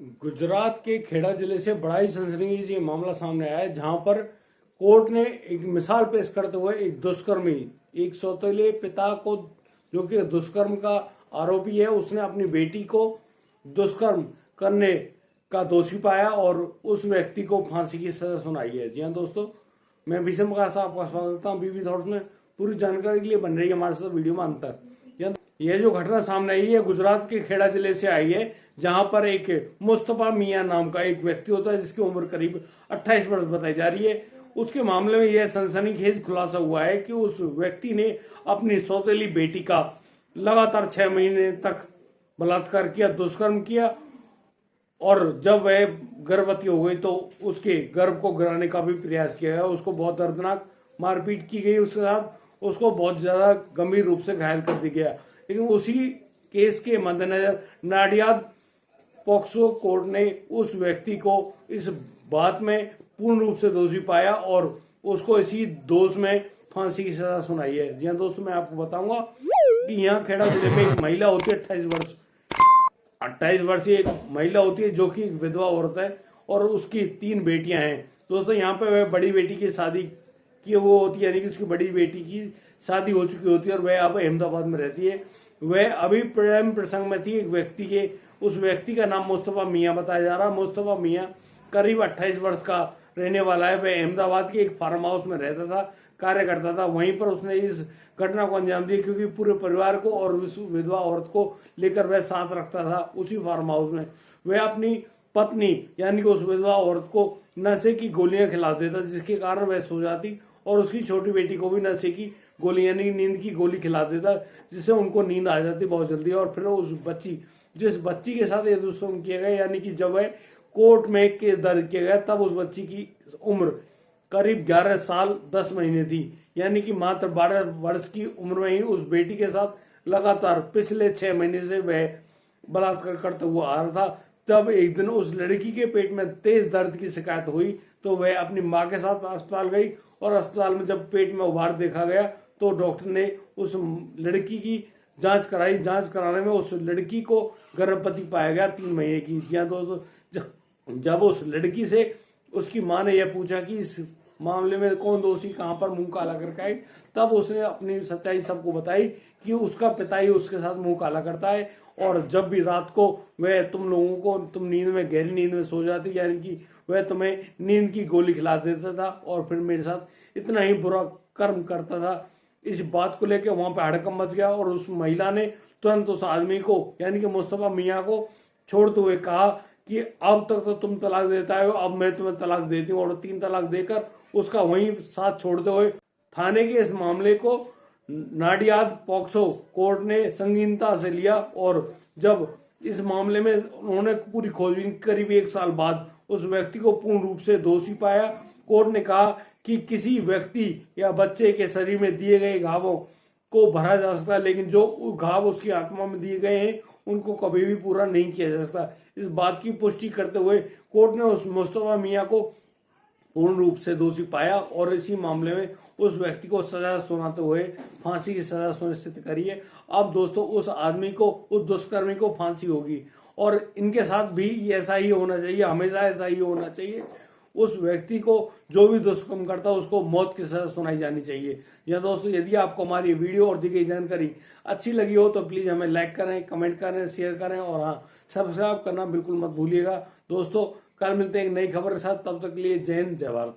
गुजरात के खेड़ा जिले से बड़ा ही सनसनीखेज ये मामला सामने आया है, जहां पर कोर्ट ने एक मिसाल पेश करते हुए एक दुष्कर्मी, एक सौतेले पिता को, जो कि दुष्कर्म का आरोपी है, उसने अपनी बेटी को दुष्कर्म करने का दोषी पाया और उस व्यक्ति को फांसी की सजा सुनाई है। जी हाँ दोस्तों, मैं भीषम प्रकाश आपका स्वागत करता हूँ बीबी थॉट्स में। पूरी जानकारी के लिए बन रही है हमारे साथ वीडियो में अंत तक। यह जो घटना सामने आई है गुजरात के खेड़ा जिले से आई है, जहां पर एक मुस्तफा मियां नाम का एक व्यक्ति होता है जिसकी उम्र करीब 28 वर्ष बताई जा रही है। उसके मामले में यह सनसनीखेज खुलासा हुआ है कि उस व्यक्ति ने अपनी सौतेली बेटी का लगातार 6 महीने तक बलात्कार किया, दुष्कर्म किया, और जब वह गर्भवती हो गई तो उसके गर्भ को गिराने का भी प्रयास किया गया। उसको बहुत दर्दनाक मारपीट की गई, उसके साथ उसको बहुत ज्यादा गंभीर रूप से घायल कर दिया गया। लेकिन उसी केस के मद्देनजर नाडियाद पॉक्सो कोर्ट ने उस व्यक्ति को इस बात में पूर्ण रूप से दोषी पाया और उसको इसी दोष में फांसी की सजा सुनाई है। जी हाँ दोस्तों, मैं आपको बताऊंगा कि यहाँ खेड़ा जिले में एक महिला होती है, 28 वर्षीय एक महिला होती है, जो कि विधवा औरत है और उसकी 3 बेटियां हैं। दोस्तों, यहाँ पे वह बड़ी बेटी की शादी की वो होती है, यानी कि उसकी बड़ी बेटी की शादी हो चुकी होती है और वह अब अहमदाबाद में रहती है। वह अभी प्रेम प्रसंग में थी एक व्यक्ति के, उस व्यक्ति का नाम मुस्तफा मियां बताया जा रहा है। मुस्तफा मियां करीब 28 वर्ष का रहने वाला है। वह अहमदाबाद के एक फार्म हाउस में रहता था, कार्य करता था। वहीं पर उसने इस घटना को अंजाम दिया, क्योंकि पूरे परिवार को और उस विधवा औरत को लेकर वह साथ रखता था उसी फार्म हाउस में। वह अपनी पत्नी यानी कि उस विधवा औरत को नशे की गोलियां खिला देता, जिसके कारण वह सो जाती, और उसकी छोटी बेटी को भी नशे की गोली यानी नींद की गोली खिला देता, जिससे उनको नींद आ जाती बहुत जल्दी। और फिर उस जिस बच्ची के साथ ये दुष्कर्म किया गया, यानी कि जब वह कोर्ट में केस दर्ज किया गया, तब उस बच्ची की उम्र करीब 11 साल 10 महीने थी, यानी कि मात्र 12 वर्ष की उम्र में ही उस बेटी के साथ लगातार पिछले 6 महीने से वह बलात्कार करता हुआ आ रहा था। तब एक दिन उस लड़की के पेट में तेज दर्द की शिकायत हुई, तो वह अपनी मां के साथ अस्पताल गई, और अस्पताल में जब पेट में उभार देखा गया तो डॉक्टर ने उस लड़की की जांच कराई। जांच कराने में उस लड़की को गर्भवती पाया गया 3 महीने की। जी हाँ दोस्तों, जब उस लड़की से उसकी मां ने यह पूछा कि इस मामले में कौन दोषी, कहां पर मुंह काला करके आई, तब उसने अपनी सच्चाई सबको बताई कि उसका पिता ही उसके साथ मुंह काला करता है, और जब भी रात को वह तुम नींद में, गहरी नींद में सो जाती, यानी कि वह तुम्हें नींद की गोली खिला देता था और फिर मेरे साथ इतना ही बुरा कर्म करता था। इस बात को लेकर वहां पे हड़कंप मच गया और उस महिला ने तुरंत उस आदमी को यानी कि मुस्तफा मियां को छोड़ते हुए कहा कि अब तक तो तुम तलाक देता है, अब मैं तुम्हें तलाक देती हूँ, और 3 तलाक देकर उसका वहीं साथ छोड़ते हुए थाने के इस मामले को नाडियाद पॉक्सो कोर्ट ने संगीनता से लिया। और जब इस मामले में उन्होंने पूरी खोजबीन करीब 1 साल बाद उस व्यक्ति को पूर्ण रूप से दोषी पाया। कोर्ट ने कहा कि किसी व्यक्ति या बच्चे के शरीर में दिए गए घावों को भरा जा सकता है, लेकिन जो घाव उसकी आत्मा में दिए गए हैं उनको कभी भी पूरा नहीं किया जा सकता। इस बात की पुष्टि करते हुए कोर्ट ने उस मुस्तफा मियां को पूर्ण रूप से दोषी पाया और इसी मामले में उस व्यक्ति को सजा सुनाते हुए फांसी की सजा सुनिश्चित करी है। अब दोस्तों, उस आदमी को, उस दुष्कर्मी को फांसी होगी, और इनके साथ भी ऐसा ही होना चाहिए, हमेशा ऐसा ही होना चाहिए। उस व्यक्ति को जो भी दुष्कर्म करता है उसको मौत की सजा सुनाई जानी चाहिए। या दोस्तों, यदि आपको हमारी वीडियो और दी गई जानकारी अच्छी लगी हो तो प्लीज हमें लाइक करें, कमेंट करें, शेयर करें, और हाँ, सब्सक्राइब करना बिल्कुल मत भूलिएगा। दोस्तों, कल मिलते हैं एक नई खबर के साथ, तब तक के लिए जय हिंद, जय भारत।